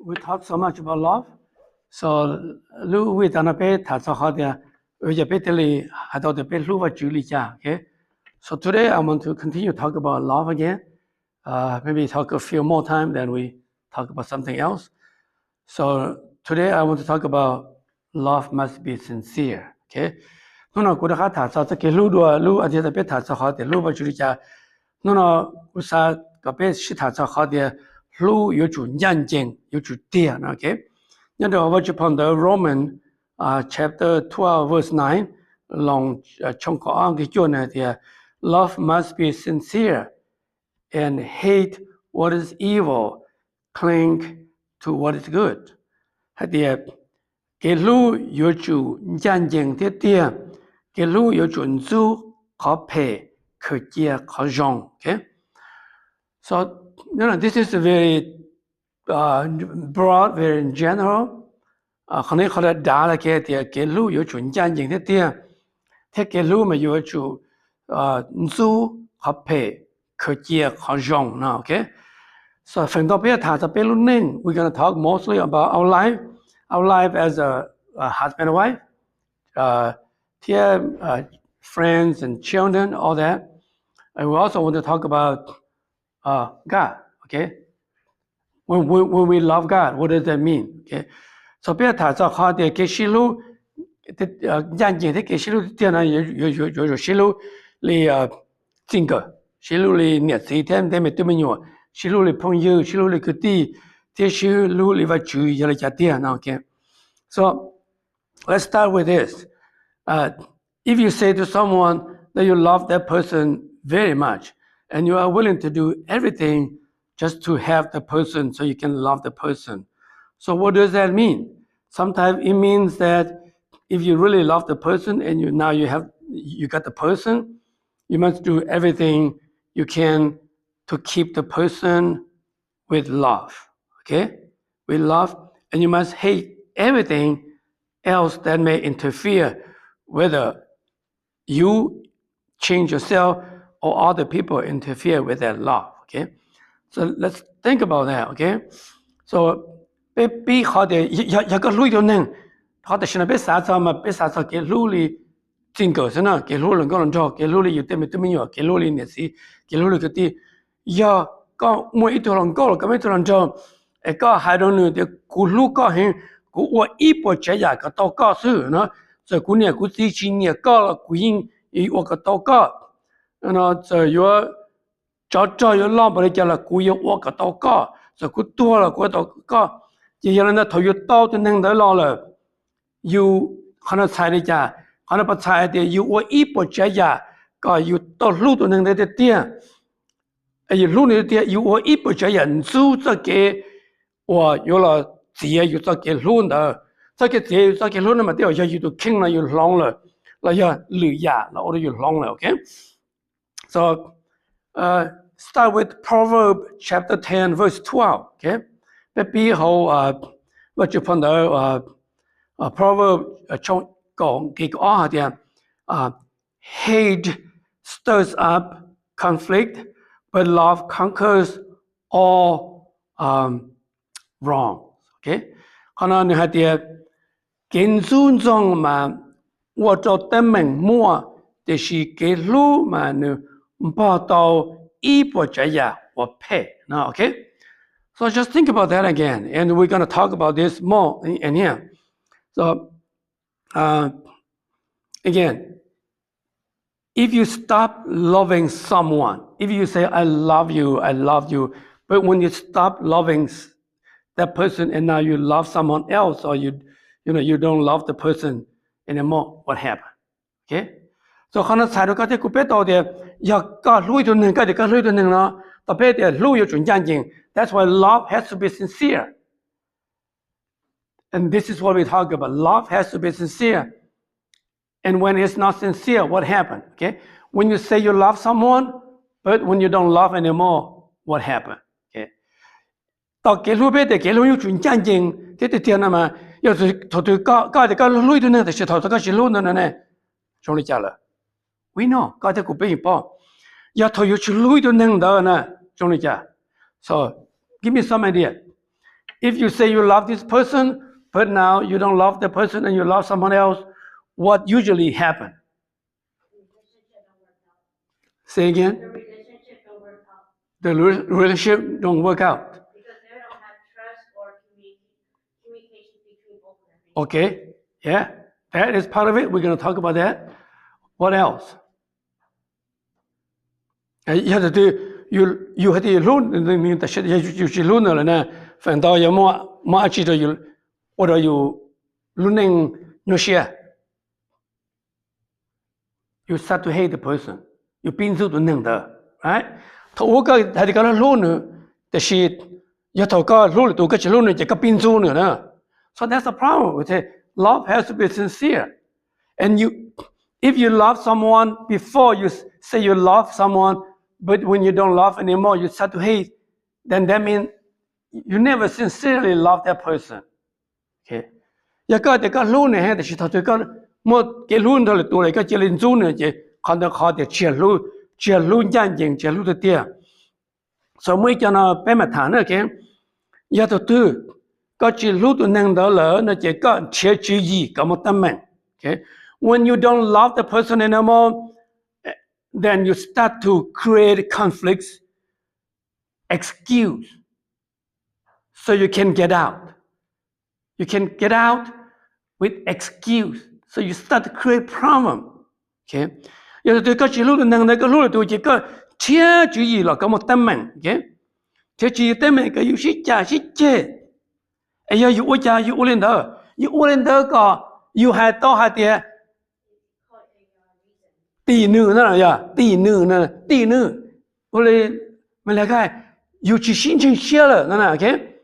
we talk so much about love. So, lu we dana pe ta sa ha dia, we betally I thought the pe lu wa ju li ja. Okay. So today I want to continue to talk about love again. Maybe talk a few more time, then we talk about something else. So today I want to talk about love must be sincere. Okay. No no, kuda ha ta sa ke lu do lu a dia pe ta sa ha de lu wa ju li ja. No no, usa ka pe shi ta sa ha de lu yu ju nyan jing yu ju dia. Okay. Now the watch upon the Roman chapter 12 verse 9 long trong có ang cái chỗ này thì love must be sincere and hate what is evil, cling to what is good. Hay thì cái lu yêu chủ nhân dân thế kia, cái lu yêu chủ du khó phe khởi chia khó rong. Okay, so this is a very broad, very general. Khả năng là đa là cái lu yêu chủ nhân dân thế kia, thế cái lu mà yêu chủ du khó phe khởi chia khó rong. Okay, so phần đầu tiên thà sẽ bên lúc nên we're gonna talk mostly about our life as a husband and wife, friends and children, all that. And we also want to talk about God. Okay, when we love God, what does that mean? Okay, so bây giờ thà how để cái xí lu, nhân dân thế cái xí lu tiền này有xí lu li性格，xí lu li nhiệt sĩ thêm thêm mấy mình nhiều, xí lu li朋友，xí lu li cái gì, thế xí lu li phải chú ý là cái tiền. Okay, so let's start with this. If you say to someone that you love that person very much and you are willing to do everything just to have the person so you can love the person. So what does that mean? Sometimes it means that if you really love the person and you got the person, you must do everything you can to keep the person with love. Okay? With love, and you must hate everything else that may interfere, whether you change yourself or other people interfere with that love. Okay, so let's think about that. Okay, so be how the ya个路就能，好的现在别啥子嘛，别啥子给路里经过是呢，给路人个人做，给路里有对没有，给路里那是，给路里个地，呀，讲每一条人过了，咁一条人做，个还有呢的古路个很，我一波这样个到告诉呢，这古年古之前年个古因。我个祷告，这有有老婆的家了，古有我个祷告，这古多了古祷告，这些人呢头有刀的能得了了，有可能菜的家，可能不菜的有我一波这样，个有到路都能得的店，有路的店有我一波这样，走这个我有了节有这个路的，这个节有这个路那么掉下去都轻了又浪了。Okay, so start with Proverbs chapter 10 verse 12. Okay, but be how what you put the Proverbs trong講幾個下啲hate stirs up conflict, but love conquers all wrong. Okay, 可能你係啲更尊重嘛。我做的名目就是给路嘛呢，报道一波这样我配那 OK。So just think about that again, and we're going to talk about this more in here. So again, if you stop loving someone, if you say I love you, but when you stop loving that person and now you love someone else, or you don't love the person anymore, what happened? Okay, so 可能才到嗰啲古別到嘅，又個路就能，嗰啲個路就能啦，特別嘅路要全真正。That's why love has to be sincere, and this is what we talk about. Love has to be sincere, and when it's not sincere, what happened? Okay, when you say you love someone, but when you don't love anymore, what happened? Okay, 到嘅路別嘅嘅路要全真正，啲啲天啊嘛。要是头头搞的搞路的呢，就是头头搞是路的呢，兄弟家了。We know， 搞的古别一包，要头有去路的能的呢，兄弟家。So give me some idea. if you say you love this person, but now you don't love the person and you love someone else, what usually happens? Say again. The relationship don't work out The relationship don't work out. because they don't have trust or communication between both of them. Okay, yeah, that is part of it. We're going to talk about that. What else? You have to do, you have to learn the shit you learn了反倒要莫记得有或者有 learning 那些 you start to hate the person. You been through the right? 我个还得讲了 learn 的是要头个 learn 多个去 learn 这个变做呢 So that's the problem with it. Love has to be sincere. And if you love someone before you say you love someone, but when you don't love anymore, you start to hate, then that means you never sincerely love that person. Okay? 一个这个路呢，还是他这个莫给路的多了，一个这人做呢，就看到好的揭露眼睛，揭露的点。所以每讲呢，白马谈呢，个也都对，个揭露的能到了，那这个切注意，咁么得明。Okay? When you don't love the person anymore, then you start to create conflicts, excuse, so you can get out. You can get out with excuse, so you start to create problem. Okay? 有的个揭露的能那个路的这个切注意了，咁么得明。Okay? 切注意得明个有些假是这，哎呀，有我家有我领导个有还到还的。第女呢呀，第女，我来没来看，尤其心情写了，那 OK，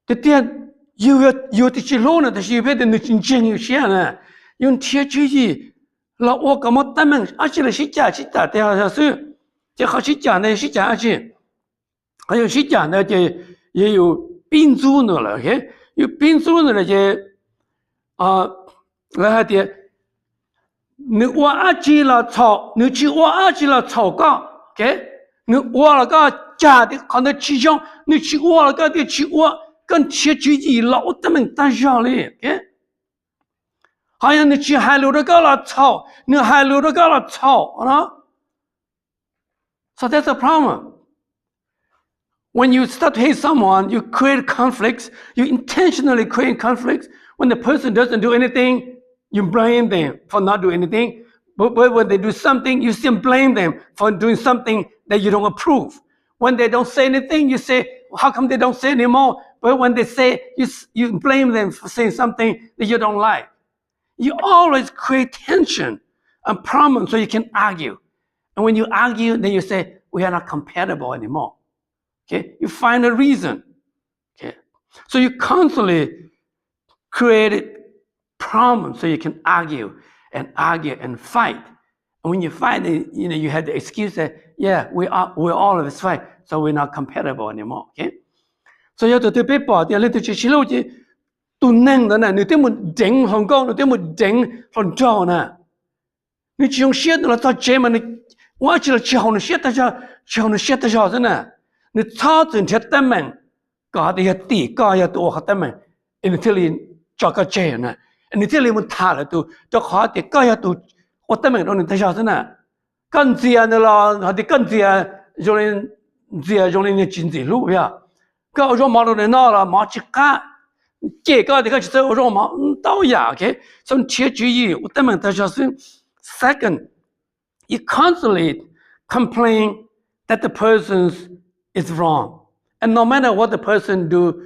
这点有的些路呢，但是有别的你心情有写呢，用贴注意，那我干嘛他们而且那些假是打的好是，这好些假呢是假去，还有些假呢这也有变数呢了 ，OK， 有变数呢这那还的。你挖阿基了草，你去挖阿基了草缸 ，OK？ 你挖了个假的，看到气象，你去挖了个的去挖，跟铁锯一老他们打下来 ，OK？ 还有你去海流的个了草，你海流的个了草啊 ？So that's a problem. When you start to hate someone, you create conflicts. You intentionally create conflicts. When the person doesn't do anything, you blame them for not doing anything. But when they do something, you still blame them for doing something that you don't approve. When they don't say anything, you say, how come they don't say anymore? But when they say, you blame them for saying something that you don't like. You always create tension and problems so you can argue. And when you argue, then you say, we are not compatible anymore. Okay? You find a reason. Okay? So you constantly create problems so you can argue and fight. And when you fight, you have the excuse that, yeah, we're all of us fight, so we're not compatible anymore. Okay? So you have to be part of the situation. Tu năng đó nè, nếu tiếp một đánh Hồng Kông, nếu tiếp một đánh Hồng Châu nè, nếu chỉ用xét là ta chế mà nếu quá chỉ là chỉ hồng xét ta cho thế nè, nếu thao từng thiết tâm mình, có thì tỷ có ya tu học tâm mình, nếu thiết liền cho cái chế nè, nếu thiết liền muốn thả là tu, cho khó thì có ya tu học tâm mình đó nên ta cho thế nè, cần gì nữa là họ thì cần gì dùng lên chính trị lúc vậy, cái ở trong đó nó là mà chỉ cả这个这个就是我说嘛，都要 OK。从切注意，我他们他就是 second， you constantly complain that the person is wrong, and no matter what the person do,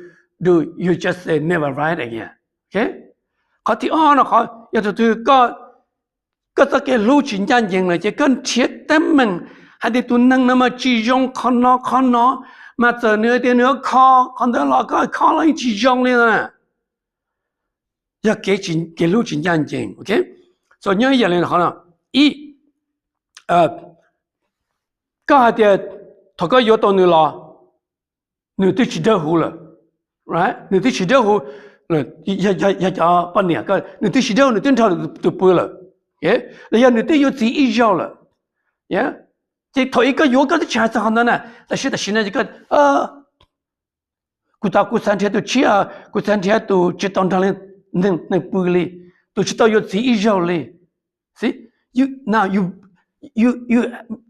you just say never right again. OK？ เขาที่อ้อนะเขาอยากจะถือก็จะเกิดรู้จริงจังจริงเลยจะกันเทียแต่มันให้ได้ตุนนั่งนะมาจีจงคนนอมาเจอเนื้อเดียวเนื้อคอคนเดียวเราก็คอเราจีจงเลยนะอยากเกิดรู้จริงจังจริงโอเคส่วนอย่างไรเขาเนาะก็ให้ได้ถ้าก็有到你了你对起得หู了 right 你对起得หู了也叫半年个你对起得หู你正常就不了 耶那要你对有自己意识了 耶这头一个有个的钱是好难呢但是的现在这个 cụ ta cụ san thế tu chia cụ san thế tu chỉ tông thằng lên nâng bùi li tu chỉ tao yêu chỉ ý giàu li see you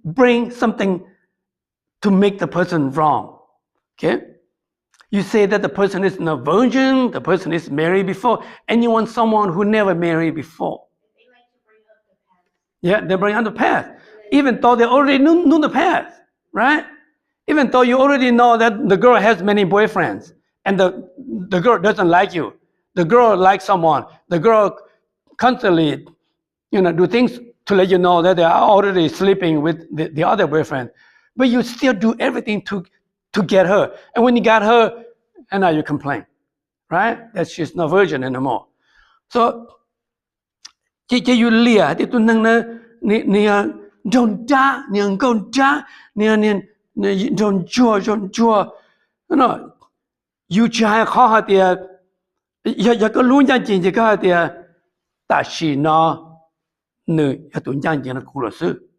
bring something to make the person wrong okay you say that the person is a virgin the person is married before and you want someone who never married before They like to bring up the past. yeah, they bring up the past. Even though they already knew the past, right? Even though you already know that the girl has many boyfriends and the girl doesn't like you. The girl likes someone. The girl constantly, do things to let you know that they are already sleeping with the other boyfriend. But you still do everything to get her. And when you got her, and now you complain, right? That she's not virgin anymore. So, chị you lia thì tôi nâng nè don't cha nè con cha nè don't chua you cha khó hả thì ya có luôn cha chị có hả thì ta chỉ nó nữ ya tuần cha chị nó cũ rồi sư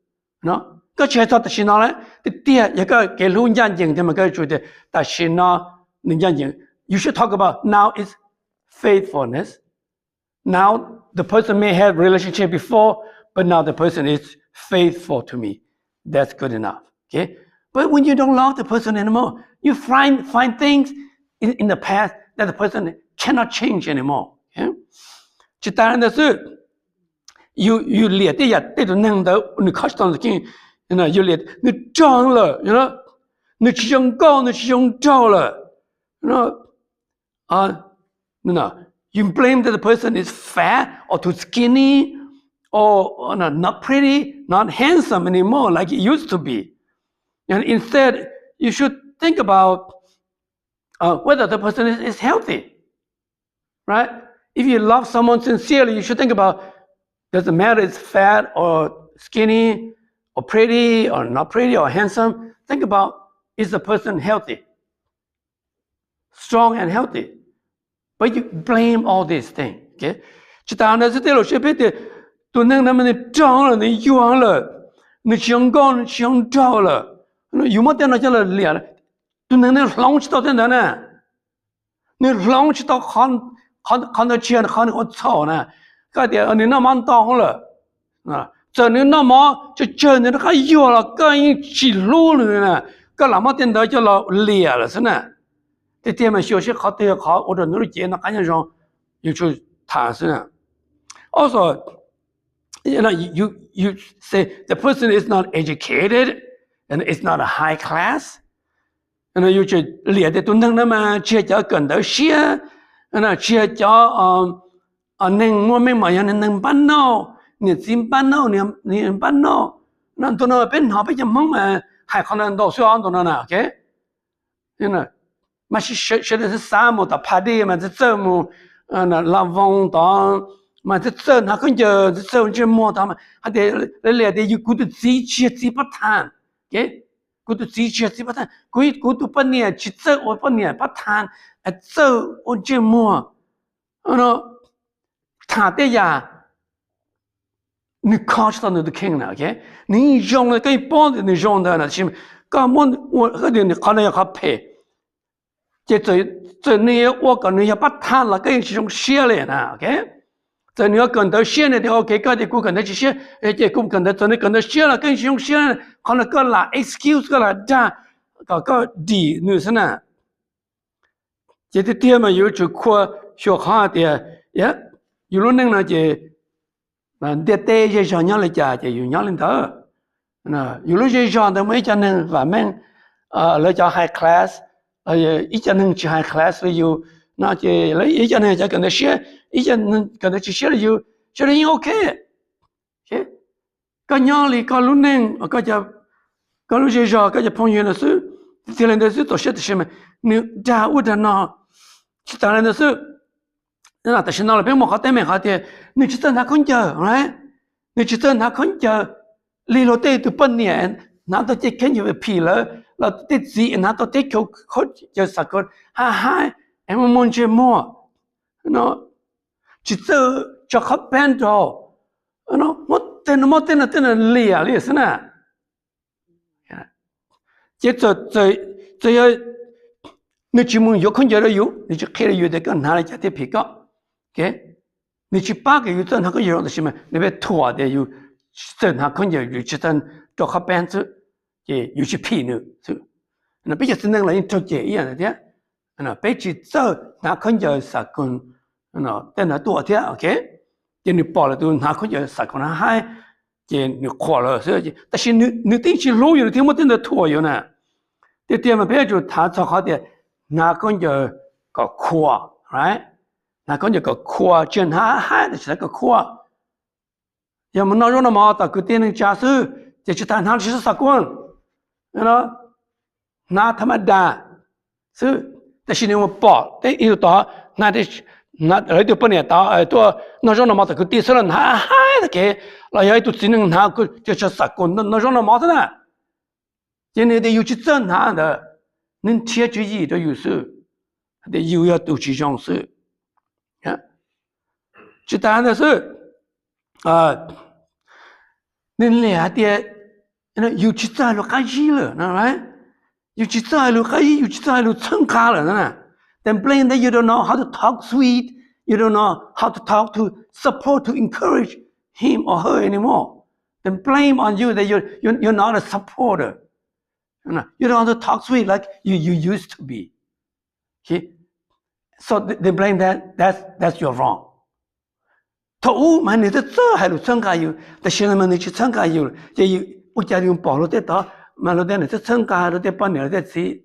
nó có chơi sao ta chỉ nó đấy thì tia ya có cái luôn cha chị thì mà cái chủ đề ta chỉ nó nữ cha chị you should talk about now is faithfulness. Now, the person may have relationship before, but now the person is faithful to me. That's good enough. Okay? But when you don't love the person anymore, you find things in the past that the person cannot change anymore. Okay? Chỉ ta là sự you liệt cái cái đó năng đó, you custom cái, you liệt, you tròn了, you chỉ dùng cao, you chỉ dùng trâu了, You blame that the person is fat or too skinny or not pretty, not handsome anymore like it used to be. And instead, you should think about whether the person is healthy, right? If you love someone sincerely, you should think about, doesn't matter if it's fat or skinny or pretty or not pretty or handsome. Think about, is the person healthy? Strong and healthy. But you blame all these things, okay? Chỉ ta nói thế là sẽ biết được, tụi nâng nằm này tròn là này yuan là, này xiong con xiong trâu là, nó yêu mất tên nó cho là liệt, tụi nâng này long chỉ tao tên đó nè, này long chỉ tao khăn nó chia khăn nó chảo nè, cái điều này nó mang tao là, giờ này nó mà chơi này nó khai yêu là cái chỉ lú nữa nè, cái làm mất tên đó cho là liệt là thế nè. Thì tiền mà休息好对好，或者努力节那感觉上有去谈是呢。Also, you say the person is not educated and it's not a high class. And you去列的都能那么chia cho cần到些，那chia cho能我们嘛要能办孬，你真办孬，你办孬，那都那边好边就忙嘛，还可能到小都那呢，OK？ mà sẽ là sao một tập party mà sẽ chơi một làm vòng đó mà sẽ chơi nó không giờ sẽ chơi chơi mua đó mà hay để lấy để you good gì chỉ bắt than, okay? Good gì chỉ bắt than, good bắt nhẹ chỉ chơi ở bắt nhẹ bắt than, chơi ở chơi mua, nó thà thế ya, 你考虑到你的 king 了 ，OK？ 你用了cái bao nhiêu你用的呢？是，干么我和你可能要合配。 这你我跟你要把它那个是用写的呢 ，OK？ 这你要跟到写的 ，OK？ 个的股跟到这些，这股跟到这里跟到写了，跟是用写的，可能个啦 excuse 个啦加个 D 女生呢，这个点嘛有就扩小孩的，呀，有路能那这，这些小鸟来家这有鸟领导，那有路些小的没家能反面，来叫 high class。 一家人去 high class 了有，那就来一家人就跟他学，一家人跟他去学了有，学了也 OK， OK， 个娘里个路人，个家个路学校，个家朋友的时候，这人的时候都学的什么？你家务的呢？其他人的时候，那但是那边没好对面好的，你去找他看家，来，你去找他看家，离了对都半年，那都这看就疲了。 là tết gì nó tết kiểu khốt giờ sao con ha em muốn chơi mua nó chỉ sợ cho khách bên đó nó mất tên là lìa thế nào chỉ 你只门有看见了有，你就开了有的个拿来家的皮个，OK？你去8个月正常个有的什么，那边拖的有正常看见有去正做好班子，也有去批呢，是。那比较是能人做这样的，那比起走那看见啥个，那但那多的 OK？就你报了都那看见啥个那还，就你花了所以，但是你对起路有的天没等到拖有呢，这点嘛，比如就他做好的。那看见个夸，right？那看见个夸，见他还的是个夸。要么那种的嘛，到个店里假设，就去谈他是啥关，那他妈的，是，但是你我报，但有到那的那就不能到，多那种的嘛，到个店上了，那还的给，那要都只能拿个就是啥关，那种的嘛的呢？今天的有去正常的。能贴住意的有时，的又要都去相识，啊，就当然的是，你俩的，那有去在路开始了，那right？有去在路开始，有去在路撑开了，那。Then blame that you don't know how to talk sweet, you don't know how to talk to support to encourage him or her anymore. Then blame on you that you're not a supporter. You don't want to talk sweet like you used to be. Okay? So they blame that's your wrong. 头嘛，你的这还有参加有，但现在嘛你去参加有，也有我家里用保罗的到，嘛罗的你这参加罗的半年罗的吃，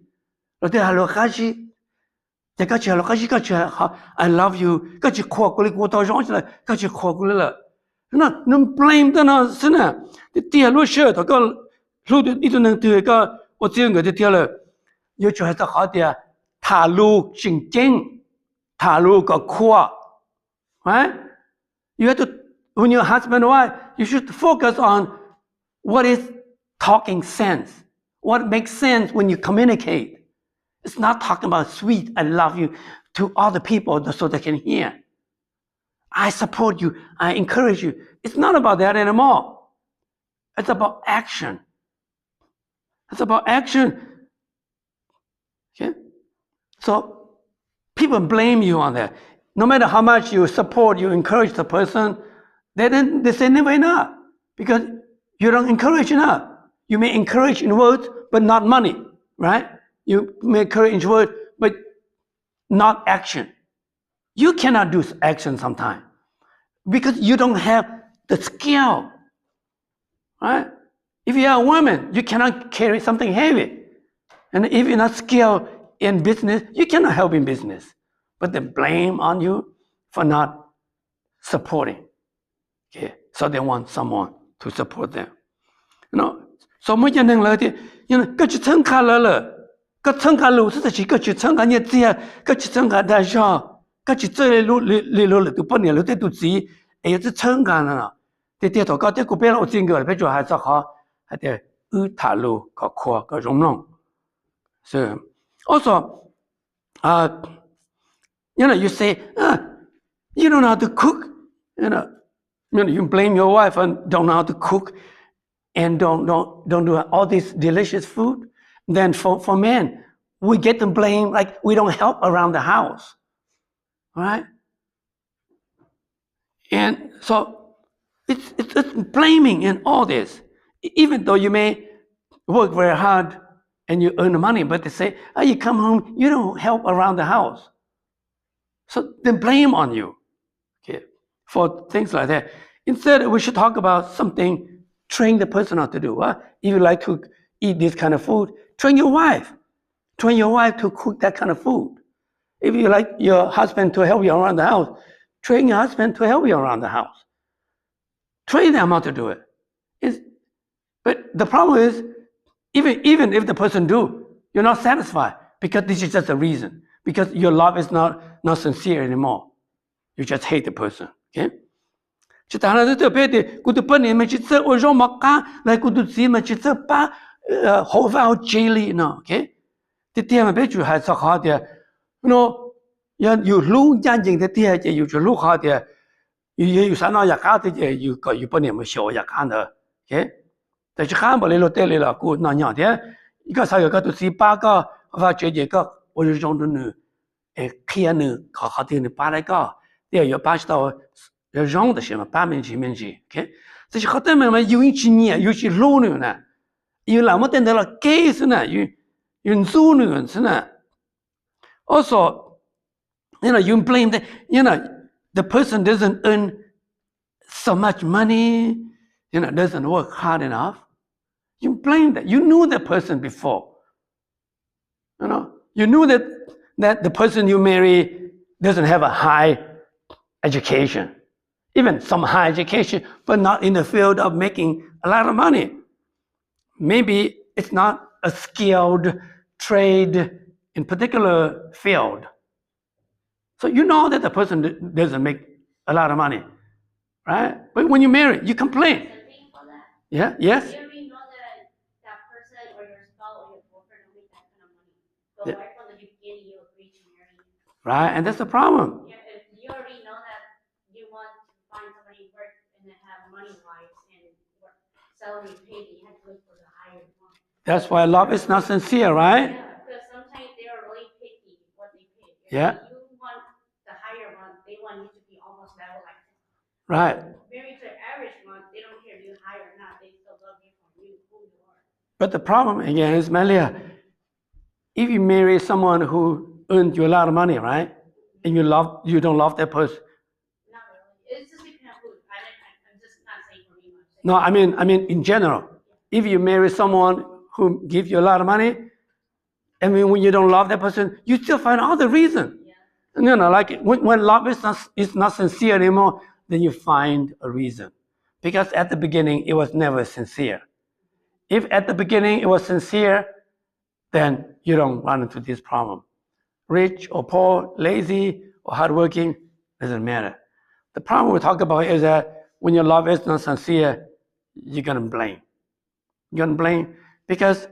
罗的还罗开始，这个吃罗开始个吃好 ，I love you，个吃跨过来过到上去了，个吃跨过来了，那 blame 的呢是呢，这第二路学他个路的一直能对个。我只有我就听了，有句还是好的，踏入正经，踏入个跨，right? You have to, when you're husband and wife, you should focus on what is talking sense, what makes sense when you communicate. It's not talking about sweet, I love you to other people so they can hear. I support you, I encourage you. It's not about that anymore. It's about action. It's about action. Okay? So people blame you on that. No matter how much you support, you encourage the person, they say never enough because you don't encourage enough. You may encourage in words, but not money, right? You may encourage in words, but not action. You cannot do action sometimes because you don't have the skill, right? If you are a woman, you cannot carry something heavy. And if you're not skilled in business, you cannot help in business. But they blame on you for not supporting. Okay? So they want someone to support them. So 每件人来的，各去参加了，各参加路是去各去参加日子啊，各去参加大小，各去这里路都不年路的都知，哎呀，这参加了，这头高这个边我真个，别说还是好。的塔路和扩和容容，是。Also, you say, you don't know how to cook. You blame your wife and don't know how to cook, and don't do all this delicious food. Then for men, we get them blamed like we don't help around the house, right? And so it's blaming in all this. Even though you may work very hard and you earn the money, but they say, you come home, you don't help around the house. So they blame on you, okay, for things like that. Instead, we should talk about something, train the person how to do. If you like to eat this kind of food, train your wife. Train your wife to cook that kind of food. If you like your husband to help you around the house, train your husband to help you around the house. Train them how to do it. But the problem is, even if the person do, you're not satisfied because this is just a reason. Because your love is not sincere anymore. You just hate the person. Okay? 就当然是特别的，我都本年没去做，我让么干来，我都自己没去做，把好饭好接力呢。OK？ 这点嘛，别就还是好的，要有路眼睛的点，就有路好的，有啥那也干的，有本年没小也干的。OK？但是看不来了，带来了，过那样的，一个啥个都是8个，发觉一个我就用的呢，看呢，好的呢，把那个，要把到要让的什么，把面积，OK， 这些好多嘛，有一几年，有些老呢，有那么等到了盖是呢，有做呢是呢，also, you blame the person doesn't earn so much money, doesn't work hard enough. You blame that. You knew the person before. You knew that the person you marry doesn't have a high education, even some high education, but not in the field of making a lot of money. Maybe it's not a skilled trade in particular field. So you know that the person doesn't make a lot of money, right? But when you marry, you complain. Something for that. Yeah, yes? You already know that person or your spouse or your boyfriend don't make that kind of money. So Yeah. right from the beginning, you agree to marry him. Right, and that's the problem. Yeah, if you already know that you want to find somebody work and then have money wise and work salary paid, you have to look for the higher one. That's why love is not sincere, right? Yeah, because sometimes they are really picky what they pay. If Yeah. you want the higher one, they want you to be almost level like them. Right. Married to the average one, they don't care if you're high or not. They still love you for you, who you are. But the problem again is, Melia, if you marry someone who earns you a lot of money, right? And you don't love that person. Not really. It's just depending on who. I'm just not saying for me. No, I mean in general. If you marry someone who gives you a lot of money, and when you don't love that person, you still find other reason. Yeah. Like when love is not sincere anymore, then you find a reason. Because at the beginning, it was never sincere. If at the beginning it was sincere, then you don't run into this problem. Rich or poor, lazy or hardworking, doesn't matter. The problem we talk about is that when your love is not sincere, you're gonna blame. You're gonna blame because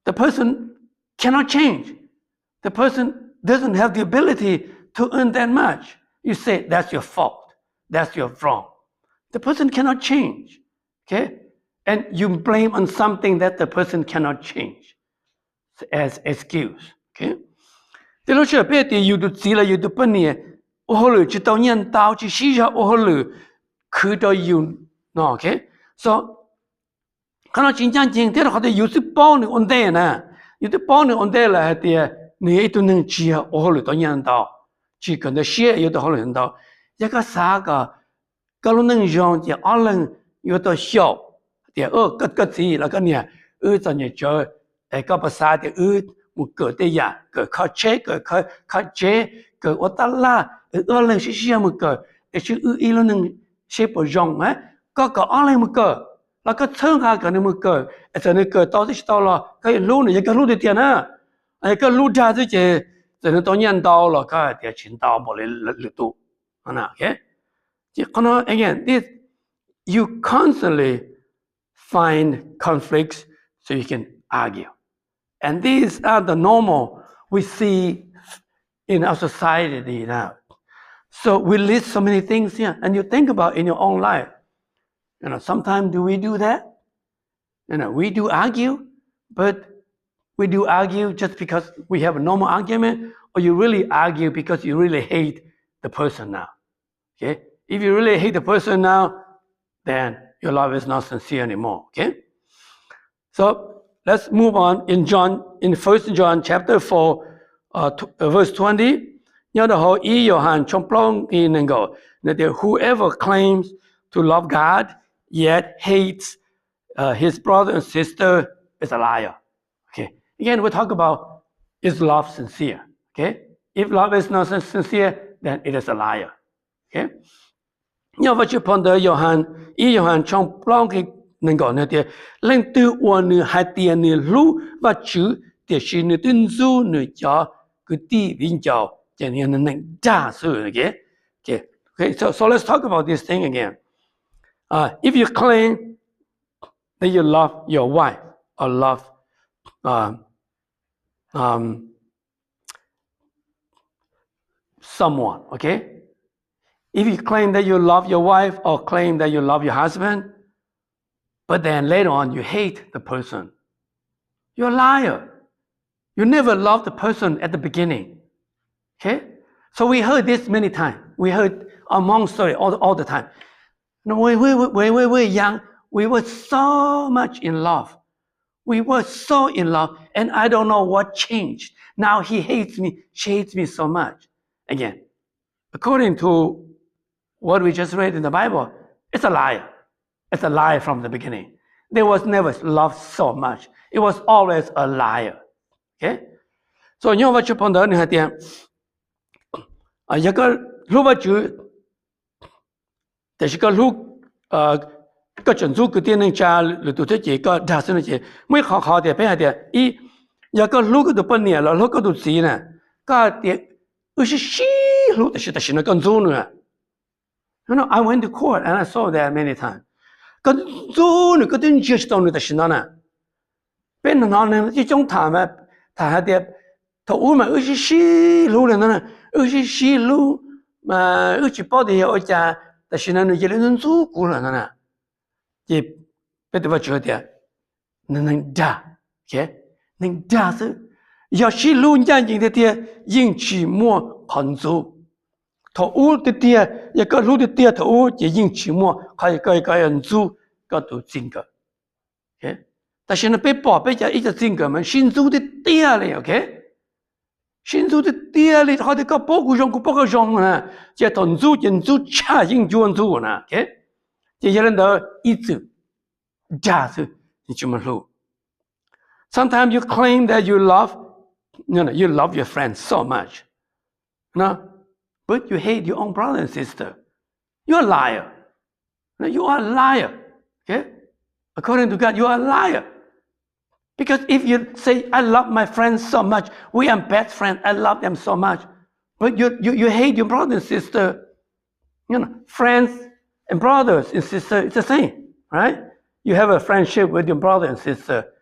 the person cannot change. The person doesn't have the ability to earn that much. You say that's your fault. That's your wrong. The person cannot change. Okay? And you blame on something that the person cannot change as excuse. Okay? ဒီလိုချက်ပဲတည်ယူတူစီလာယူတူပနေအိုဟလူချတောင်းညန်တောက်ချရှိရအိုဟလူခူတော်ယူနော် okay so ခဏချင်းချင်းတဲ့ခါတဲ့ယူစပေါင်းနေ on there နာယူတူပေါင်းနေ on there လာတဲ့နေတူနင်းချီရအိုဟလူတောင်းညန်တောက်ချီကနေရှေယူတူဟလူညန်တောက်ရကစားကကလုံးနင်းရောင်းကြအလန်ယူတူရှော့တဲ့ကတ်စီလာကเนี่ยစညချေကပစာတဲ့mu cỡ tây ya cỡ khó chế khó chế cỡ ở ta la ở lên xí mu cỡ để chữ y lo nâng xếp vào rong á có lên mu cỡ là có thương ha cỡ mu cỡ ở nơi cỡ to thì to là cái lú này cái lú để tiền á cái lú ra thì chỉ nó to nhân to là cái tiền chín to bỏ lên lự tụ anh okay chỉ còn again this you constantly find conflicts so you can argue. And these are the normal we see in our society now. So we list so many things here, and you think about in your own life. Sometimes do we do that? We do argue, but we do argue just because we have a normal argument, or you really argue because you really hate the person now. Okay? If you really hate the person now, then your love is not sincere anymore. Okay? So let's move on in 1 John chapter 4, verse 20. Whoever claims to love God yet hates his brother and sister is a liar. Okay. Again, we talk about is love sincere? Okay. If love is not sincere, then it is a liar. Okay. 要不去碰到约翰从blanc能够那点，令对我呢还点呢路不去的是呢顿住呢叫个地名叫这样的能加速 okay. So let's talk about this thing again. If you claim that you love your wife or love someone, okay? If you claim that you love your wife or claim that you love your husband, but then later on you hate the person, you're a liar. You never loved the person at the beginning. Okay? So we heard this many times. We heard among story all the time. When we were young, we were so much in love. We were so in love, and I don't know what changed. Now he hates me. She hates me so much. Again, according to what we just read in the Bible, it's a lie. It's a lie from the beginning. There was never love so much. It was always a liar. Okay? So nhớ vào chụp phong đó này tiền. Giờ cái lúc vào chữ, thì cái lúc cái chân chú cái tiền nên trả lựa tụi thế chỉ có đa số là chỉ mới khó thì phải hay thì ý giờ cái lúc cái tụi bên này là lúc cái tụi gì nè cái tiền lúc thì nó con chú nữa. You know, I went to court and I saw that many times. Cái chú nữa cái tiền chưa đâu nữa thì nó nè. Bên nó này cái trong thảm hay thì thầu mà lúc này nó lúc mà chỉ bảo thì ở nhàแต่是呢也能做过了呢也别的话觉得能打 OK 能打是要是路人家的引起莫很足头的的一个路的的头也引起莫还有个人足个都真个 OK 但是呢被宝贝家一直真个们新足的的了 OK新竹的爹哩，他的个包括上呢，这同族人族差人就族呢，OK， 这些人都一直价值你怎么说 ？Sometimes you claim that you love your friends so much, no, but you hate your own brother and sister. You're a liar. You are a liar. Okay, according to God, you are a liar. Because if you say, I love my friends so much, we are best friends, I love them so much, but you hate your brother and sister, friends and brothers and sisters, it's the same, right? You have a friendship with your brother and sister,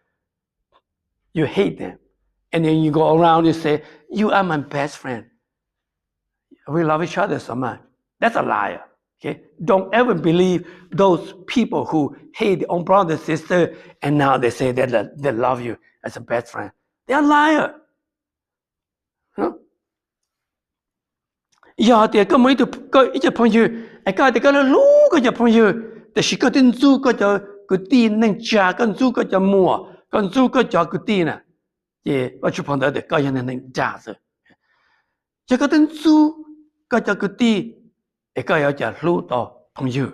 you hate them, and then you go around and say, you are my best friend. We love each other so much. That's a liar. Okay? Don't ever believe those people who hate their own brother and sister and now they say that they love you as a best friend. They're a liar. Giờ thì có mấy cái朋友，cái thì cái lú cái朋友，但是个珍珠个叫个地能加，跟珠个叫mua，跟珠个叫个地呢，也我去碰到的个人能加是，这个珍珠个叫个地。一个要讲路到朋友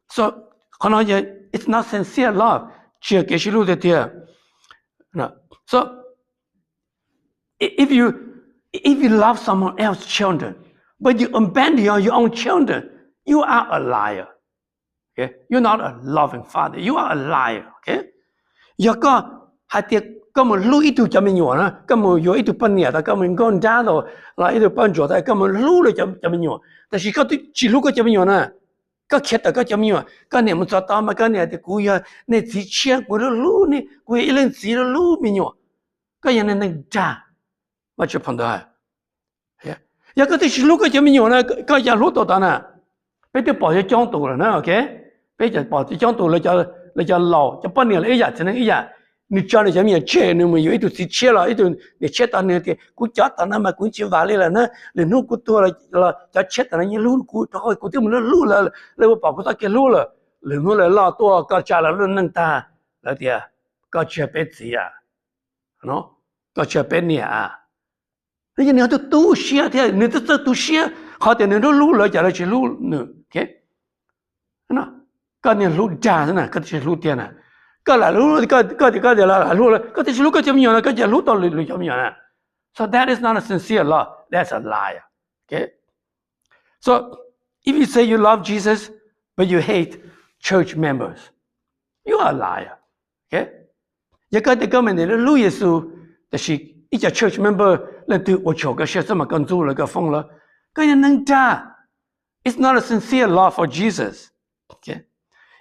so 可能也 it's not sincere love 只给是路的点 so if you love someone else's children but you abandon your own children you are a liar okay you're not a loving father you are a liar okay 有个还得根本路一头怎么样呢？根本有一头半年的，根本讲家了，那一头半脚的，根本路了怎么样？但是个对记录个怎么样呢？个看的个怎么样？个你们知道吗？个你的古呀，你之前过的路呢，过一轮子的路没有？个人能家，我就碰到啊，一个对记录个怎么样呢？个一路到达呢，被这保险讲多了呢 ，OK？ 被这保险讲多了叫老，叫半年了一下，只能一下。你叫你怎么样切？你们有一头是切了，一头你切到那点，我家到那么过去瓦里了呢，你弄过多了，叫切到那一路过，然后过点么路了，那我把不到给路了，你弄了老多，搞家了路弄大，那点，搞切别子呀，喏，搞切别你啊，那你要都写的，你都写，好点你都路了，叫他去路呢 ，OK， 喏，搞你路家呢，搞去路点呢。个来路个来路了，个是路个怎么样呢？个就路到路怎么样呢 ？So that is not a sincere love. That's a liar. Okay. So if you say you love Jesus but you hate church members, you are a liar. Okay. 一个的根本的路耶稣，但是一家 church member 那对我求个些什么跟住了个疯了，个人能打。It's not a sincere love for Jesus. Okay.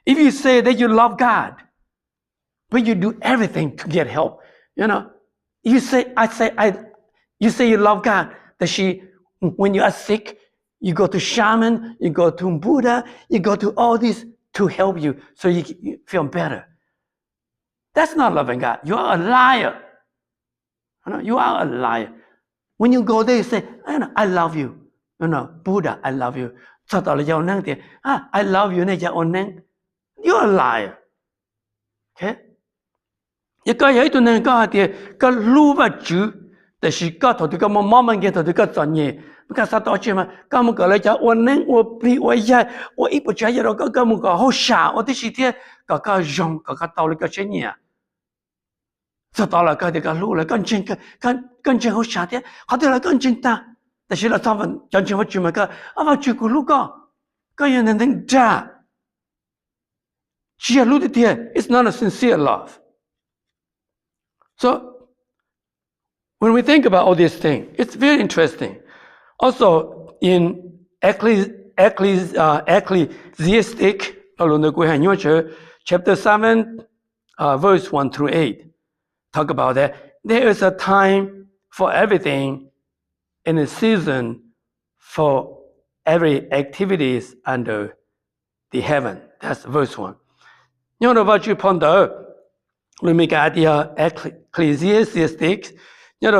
If you say that you love God. But you do everything to get help. You say you love God. That when you are sick, you go to shaman, you go to Buddha, you go to all these to help you so you feel better. That's not loving God. You are a liar. You are a liar. When you go there, you say, I love you. Buddha, I love you. Sau đó là giàu năng thì, I love you này giàu năng. You're a liar. Okay? Cái ấy tụi nên có thì cái lưu và chữ,แต่是个头的个妈妈个头的个专业，个啥道理嘛？个么个来讲，我能我比我呀，我一不觉得个么个好傻，我的是天个用个道理个专业。这到了个这个路了，更真好傻的，好的了更真大，但是了他们讲真话句嘛个，我句个路个人能炸，只要路的天 ，it's not a sincere love. So when we think about all these things, it's very interesting. Also in ecclesiastic chapter 7, verse 1 through 8, talk about that. There is a time for everything and a season for every activities under the heaven. That's verse 1. You know about you ponder, we make idea ecclesiastic,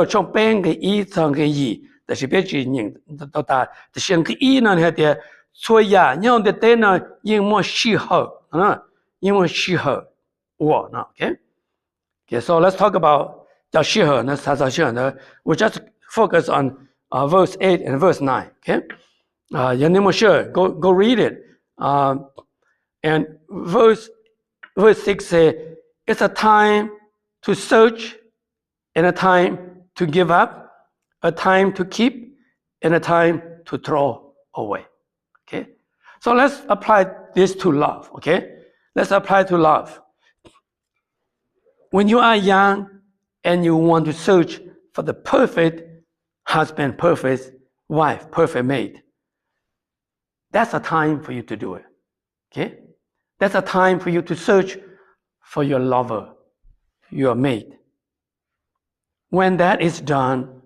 trong bên cái ý trong cái gì,แต่是别只认到达，แต่是个意呢，那点所以啊，用的对呢，因么适合因么适合我呢 ？Okay, so let's talk about 叫适合呢，啥适合呢？ We just focus on verse 8 and verse 9. Okay, you know sure, go read it. And verse 6 say it's a time to search and a time to give up, a time to keep, and a time to throw away. Okay? So let's apply this to love. Okay? Let's apply to love. When you are young and you want to search for the perfect husband, perfect wife, perfect mate, that's a time for you to do it. Okay? That's a time for you to search for your lover, your mate. When that is done,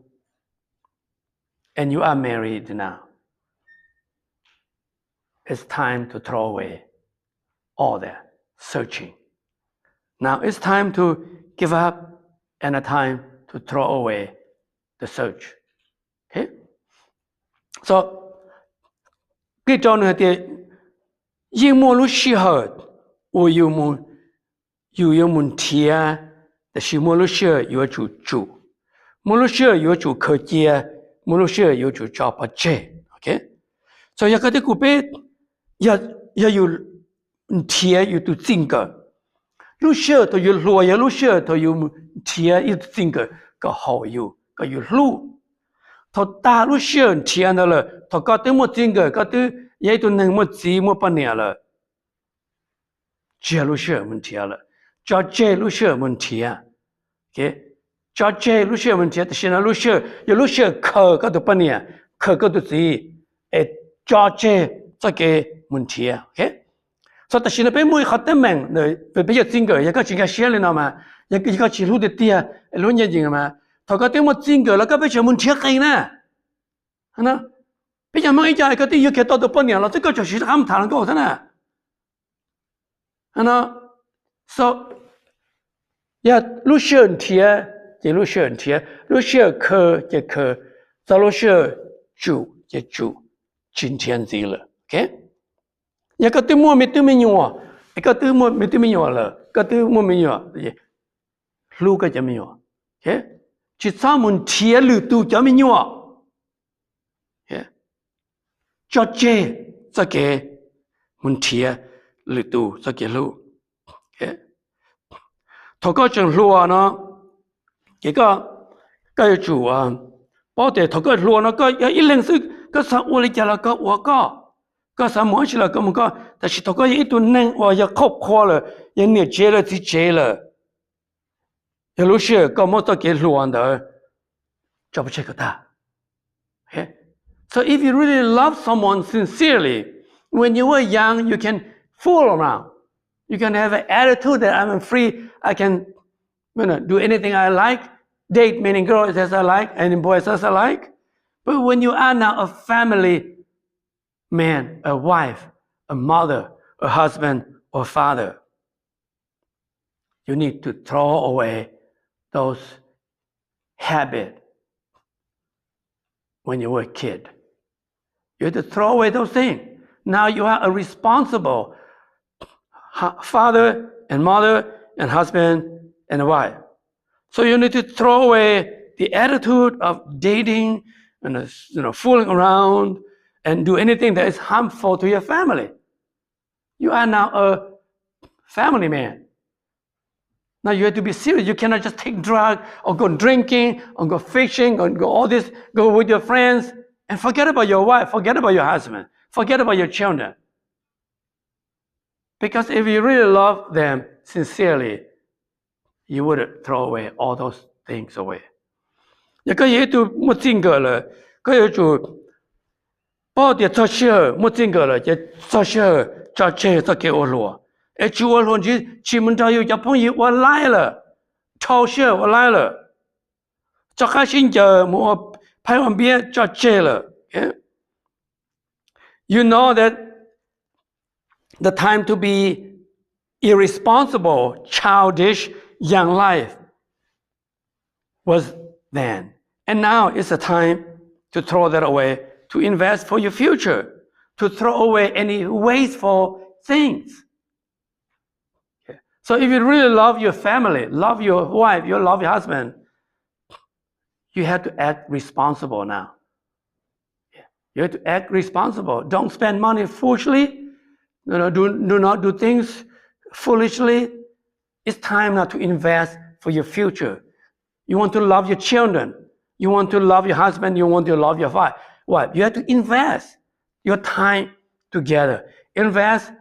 and you are married now, it's time to throw away all that searching. Now it's time to give up and a time to throw away the search. Okay? So, cái chỗ này thì yên mua lúc适合，我有门贴，但是mua lúc适合有主，mua lúc适合有主科技，mua lúc适合有主找不着。Okay? So 一个的股票要有贴有度性格，lúc适合都有路，有lúc适合都有贴有性格个好有个有路。他大陆是天的了，他搞得么整个，搞得也都能么几么半年了，这路是问题了，这路是问题啊，OK，这路是问题，现在路是有路是考搞得半年，考搞得几，这个问题啊 ，OK， 所以现在被每好的门的比较整个，一个整个线了呢嘛，一个记录的地啊，路年整个嘛。他搞得么整个了，个被全部贴开呢，那，被人们一家一个地又开到半年了，这个就是他们谈个的呢，那，so， 呀，路线贴，这路线贴，路线科这科，这路线住这住，今天这了 ，OK， 一个对么没对没用啊，一个对么没对没用了，个对么没用，路个就没用 ，OK。chỉ sao muốn thiệt lử tu cho mình nhỏ, cho chế cho cái muốn thiệt lử tu cho cái lũ, thọ cái chuyện lúa nó cái chủ bảo để thọ cái lúa nó cái ít lần sự cái sao uổng lấy là cái sao muốn chỉ là cái một cái,แต่是thọ cái ít tuần nên và ya khóc khoa了，ya nhẹ chế了就chế了。有路是搞么到给乱的，就不这个的。Okay? So if you really love someone sincerely, when you were young, you can fool around. You can have an attitude that I'm free. I can, do anything I like, date many girls as I like, and boys as I like. But when you are now a family man, a wife, a mother, a husband, or father, you need to throw away those habit when you were a kid. You had to throw away those things. Now you are a responsible father and mother and husband and wife. So you need to throw away the attitude of dating and fooling around and do anything that is harmful to your family. You are now a family man. Now you have to be serious. You cannot just take drugs or go drinking or go fishing or go all this, go with your friends and forget about your wife, forget about your husband, forget about your children. Because if you really love them sincerely, you would throw away all those things away. 一个嘢都冇真个了，佢要做包点做事冇真个了，也做事做这做给我罗，哎，就我罗就门到有小朋友我来了，超市我来了，做开心就我拍完边做这了，哎 ，You know that the time to be irresponsible, childish, young life was then. And now is the time to throw that away, to invest for your future, to throw away any wasteful things. Okay. So if you really love your family, love your wife, you love your husband, you have to act responsible now. You have to act responsible. Don't spend money foolishly. Do not do things foolishly. It's time now to invest for your future. You want to love your children. You want to love your husband. You want to love your wife. What? You have to invest your time together. Invest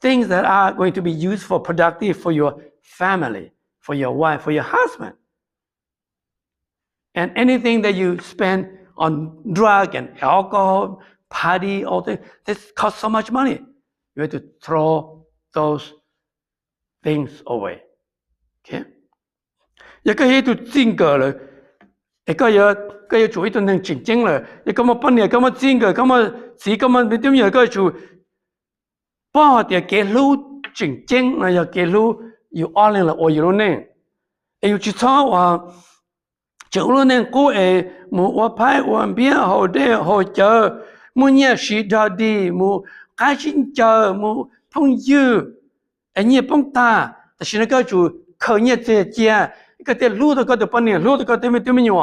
things that are going to be useful, productive for your family, for your wife, for your husband. And anything that you spend on drug and alcohol, party, all things, this costs so much money. You have to throw those things away. Okay? 一個嘢都真個了，一個要做一段能正經了，一個麼半年，咁麼真個，咁麼是咁麼點樣個做，包啲嘅路正經，那要嘅路要安寧了，我要呢，要去操話，就路呢過誒，我拍我邊好啲好咗，我嘢是到啲，我開心咗，我朋友，誒你幫他，但是那個就靠你這家。cái lúa đó có được bao nhiêu, lúa đó có được bao nhiêu,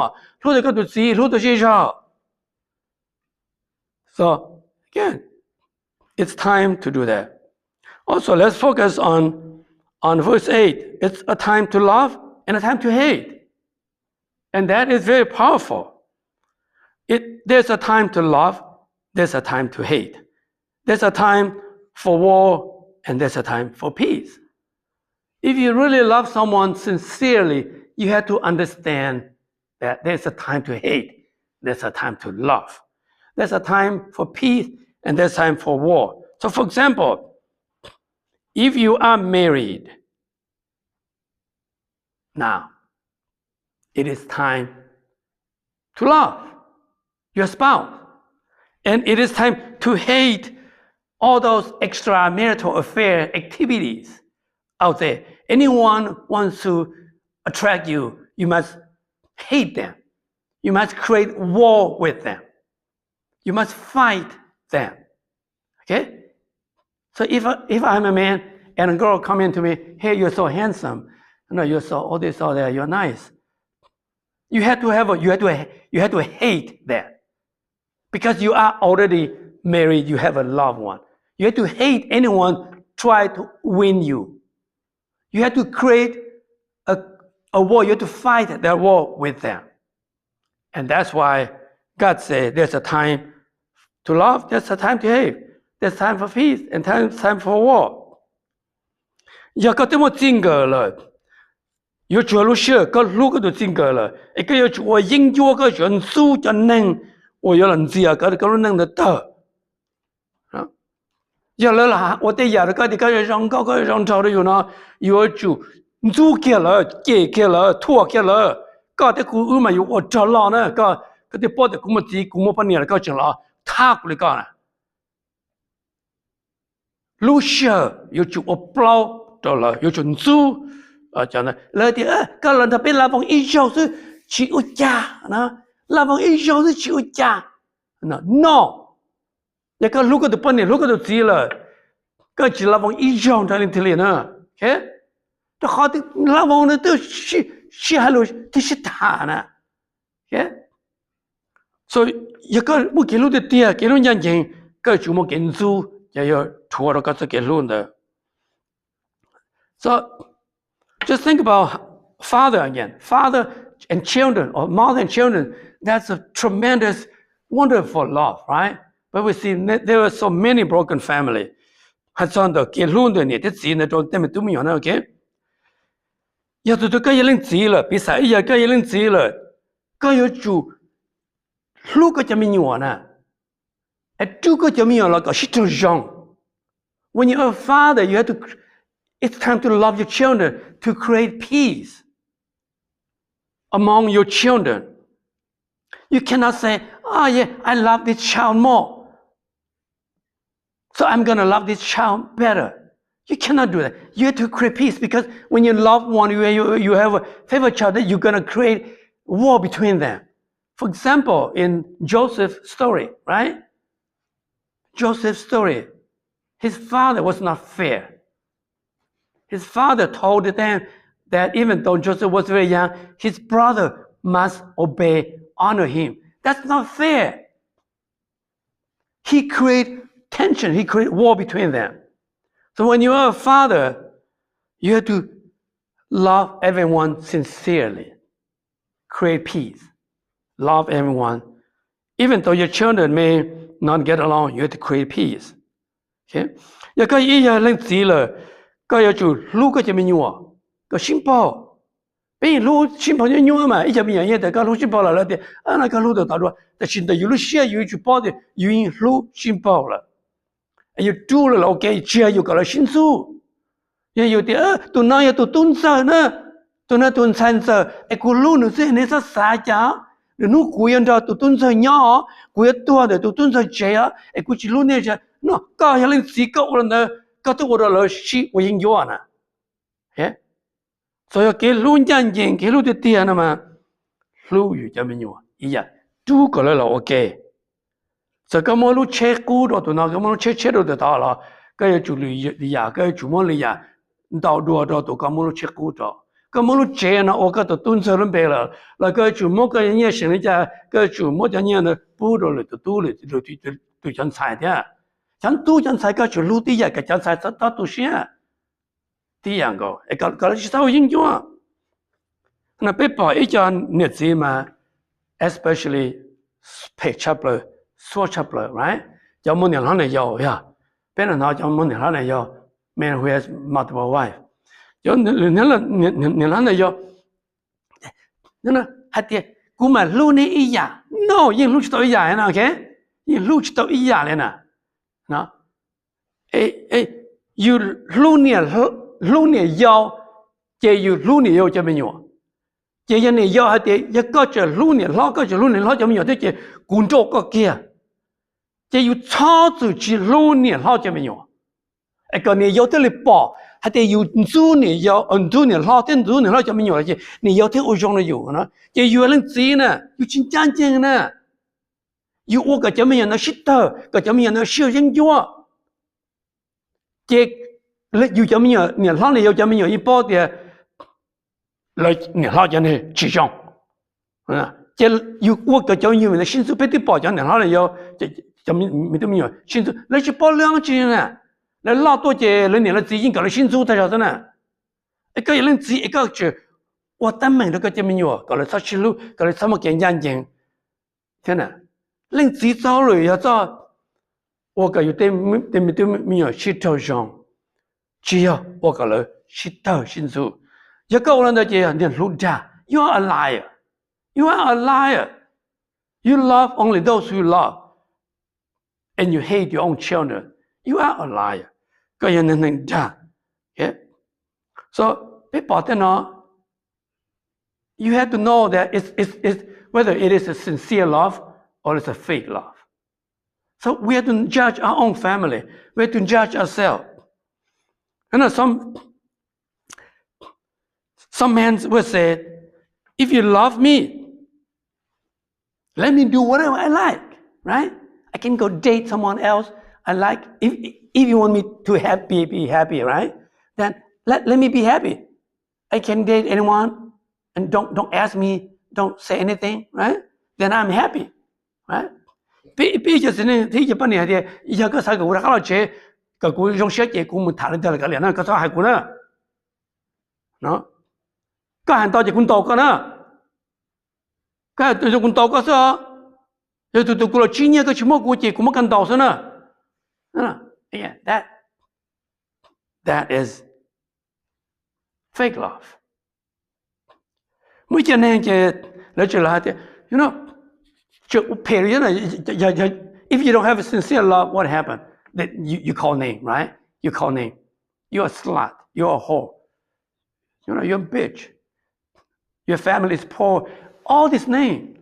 lúa đó có được gì, lúa đó gì sao? So again, it's time to do that. Also, let's focus on verse 8. It's a time to love and a time to hate, and that is very powerful. There's a time to love, there's a time to hate. There's a time for war, and there's a time for peace. If you really love someone sincerely, you have to understand that there's a time to hate, there's a time to love. There's a time for peace, and there's time for war. So for example, if you are married, now, it is time to love your spouse. And it is time to hate all those extramarital affair activities out there. Anyone wants to attract you, you must hate them. You must create war with them. You must fight them. Okay? So if I'm a man and a girl come in to me, hey, you're so handsome, you're so all this, all that, you're nice. You have to hate that. Because you are already married, you have a loved one. You have to hate anyone try to win you. You have to create a war. You have to fight that war with them. And that's why God said there's a time to love, there's a time to hate, there's time for peace, and time for war. 要個點麼真個了，要做路些個路個都真個了，一個要做我應做個人數就能，我要人知啊，個能得到。要了啦，我得要的个让高个让潮的有呢，有就做开了，解开了，脱开了，个的古嘛有我找了呢，个的包的古么子古么半年了，个讲了，他过来个呢，路下有就我包到了，有就做讲呢，了的个人他被拉风1小时 chịu cha nó là bằng ý dòng thì chịu cha no ya cái lúc cái bên này lúc cái gì là cái chỉ là bằng ý dòng thôi nên thế nữa okay đó khó thì là bằng nó tôi chỉ hay là thì chỉ thà nè okay so ya cái một cái lúc thì cái lúc nhận chân cái chủ một cái du ya ya thua đó cái lúc đó so just think about father again. Father and children, or mother and children, that's a tremendous, wonderful love, right? But we see there are so many broken families. Hạt son đó kết luận đó này, thế gì nữa trong tâm tụi mình nói, okay? Giờ tụi cái lên gì rồi, bây giờ giờ cái lên gì rồi, cái yêu chủ, lúc cái mình nói nè, chủ cái mình nói là cái sự trong. When you're a father, you have to. It's time to love your children, to create peace among your children. You cannot say, oh yeah, I love this child more, so I'm going to love this child better. You cannot do that. You have to create peace, because when you love one, you have a favorite child, you're going to create war between them. For example, in Joseph's story, right? Joseph's story, his father was not fair. His father told them that even though Joseph was very young, his brother must obey, honor him. That's not fair. He created tension, he created war between them. So when you are a father, you have to love everyone sincerely, create peace, love everyone. Even though your children may not get along, you have to create peace. Okay? Giờ cái ý lên gì là cái yêu chủ lúc cái mình nhua cái simple bây lúc simple như nhua mà ý mình nhận được cái lúc simple là thì anh cái lúc đó tao nóiแต่现在有了些有主包的有lúc simple了有做了 OK 只有个了新数也有的ตัวนั้น有ตัวตุนเสนะตัวนั้นตุนชันเสไอ้กูรู้หนูสิเนี่ยสายจ้าหนูกูยังจะตัวตุนเสย่อกูยังตัวเดียวตัวตุนเสเจียไอ้กูจะรู้เนี่ยจะเนาะก็ยังเล่นสีเก่าแล้วนะก็ตัวเราเลยชีวิตยังอยู่นะเฮ้所以给路人间给路的点了嘛路有这么nhiều ý à tu cái là OK giờ cái món lu chế cũ đó tụi nó cái món chế đó đó là cái chủ lý à cái chủ món lý à đào đua đó tụi cái món lu chế cũ đó cái món lu chế nó OK tụi tuân theo lên bề là cái chủ món cái nhà sinh ra cái chủ món cái nhà nó bù đó là tụi tu là tụi chân sai thế chẳng tu chân sai cái chủ lu đi à cái chân sai tất tụi xia điอย่างก็cái là sao yên cho nó bị bỏ ý cho nhiệt gì mà especially pay chapel so chapel right cho muốn nhận hắn này giàu ya bên là nó cho muốn nhận hắn này giàu man who has multiple wife cho nên là nhận hắn này giàu nên là hạt tiền cú mà lu này ý ya no yên lu chỉ tao ý ya nè ok yên lu chỉ tao ý ya lên nè nó you lu này giàu chỉ you lu này giàu cho mình nhiều chỉ cái này giàu hạt tiền cái có cho lu này lo có cho lu này lo cho mình nhiều thế chỉ cuốn trộn cái kia chỉ you超自己lu này lo cho mình nhiều cái này giàu thế là bỏ hạt tiền you du này giàu du này lo thế du này lo cho mình nhiều là chỉ này giàu thế ở trong này nhiều nó chỉ you lên gì nè you chính chân chân nè you ở cái cho mình nó shit cái cho mình nó siêu nhân chúa chỉ you cho mình nhiều lo này giàu cho mình nhiều ít bao thì lại nhiều lo cho nên chỉ trong chỉ you ở cái cho mình nó sinh xuất biết bao cho nhiều lo này giàu cho mình tụi mình sinh xuất lấy chỉ bao lượng chứ nè lấy lo tôi chỉ lấy nhiều là chỉ cái là sinh xuất thay cho thế nè cái lên chỉ cái chứ 我当门那个这么nhiều搞了啥去路搞了什么简单简天哪连自己找了要找我个有对没有去头上只要我搞了去头清楚一个人的这你路家 you are a liar you are a liar you love only those who love and you hate your own children you are a liar cái nhân nên ra okay so bị bỏ tên nó you have to know that it's whether it is a sincere love or it's a fake love. So we have to judge our own family. We have to judge ourselves. And some men will say, if you love me, Let me do whatever I like, right? I can go date someone else I like. If you want me to be happy, right? Then let me be happy. I can date anyone and don't ask me, don't say anything, right? Then I'm happy, right? Bây giờ thì giờ bên này thì giờ cái sao cái nào chế cái cú trong sách cái cú mình thả lên cái liền nó cái sao hay cú nữa, nó cái hành to thì cũng to cái nữa, cái tôi cũng to cái sao, giờ tôi cũng là chỉ nhớ cái chỉ mua cú chỉ cũng mất cần to sao nữa, yeah, that is fake love. Mỗi chuyện này thì lấy trở lại thì, you know, if you don't have a sincere love, what happened? That you call name, right? You call name. You're a slut. You're a whore. You know, you're a bitch. Your family is poor. All this name.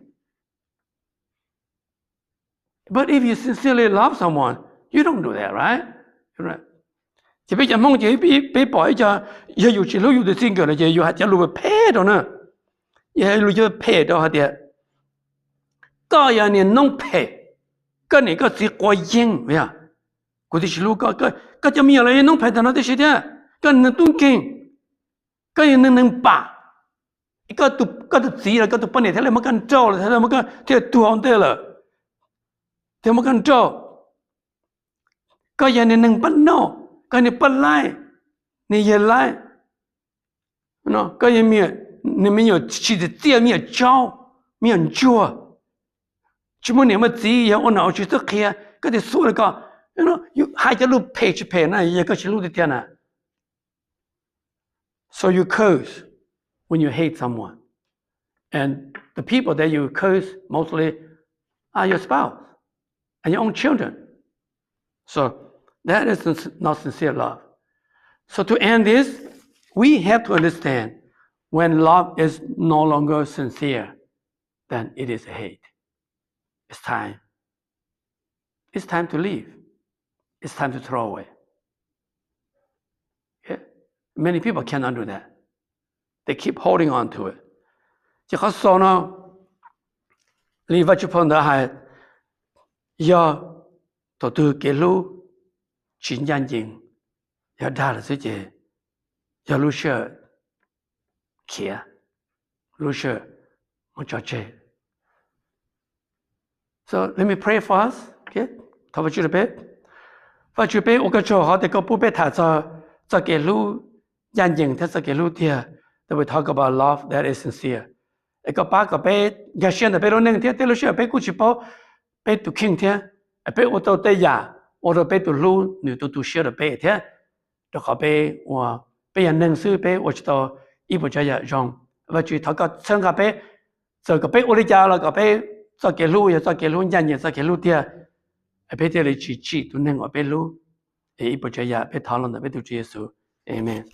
But if you sincerely love someone, you don't do that, right? Right. Chỉ bây giờ mong chỉ bị bỏ cho giờอยู่chỉ lúcอยู่ที่สิ่งเกิดเลยจะอยู่หาจะรู้ว่าเพศđó nữa, giờรู้จะเพศđó hả thìก็อย่างนี้น้องเพศก็นี่ก็สิกว่ายิงเนี่ยกูที่รู้ก็จะมีอะไรน้องเพศแต่นั่นที่สิเนี่ยก็นั่งตุ้งเก่งก็ยังนั่งป่าก็ตัวสีแล้วก็ตัวปนเนี่ยที่เราไม่กันเจ้าเลยที่เราไม่กันที่ตัวอันเดียวเลยที่ไม่กันเจ้าก็ยังนั่งปั้นนอกก็นี่ปั้นไล่นี่ยันไล่เนาะก็ยังมีชีวิตเตี้ยมีเจ้ามีจัวชิมุนี่มันจีอย่างอ่อนเอาชีวิตเขียก็ได้สู้แล้วก็you know you ให้จะรู้เพจนะยังก็ชิรู้ที่เดียนะ so you curse when you hate someone and the people that you curse mostly are your spouse and your own children so that is not sincere love so to end this we have to understand when love is no longer sincere then it is hate. It's time. It's time to leave. It's time to throw away. Yeah? Many people cannot do that. They keep holding on to it. 就好说呢，你把这碰到还要到处给路亲眼睛，要大了自己，要路上去，路上我叫这。So let me pray for us. Okay, 他们去了呗，发去呗，我个做好的个不被他做给路眼睛，他做给路的。They will talk about love that is sincere. 一个把个呗，个现在呗，罗那个天，对了些呗，过去包，呗都听天，呗我到对呀，我到呗都路，你都学了呗天，都好呗我呗人能识呗，我知道一不这样用，我去他个参加呗，这个呗我的家了个呗。做给路也做给路人也做给路的，别这里去都能我别路，一不这样别讨论的别都接受，Amen。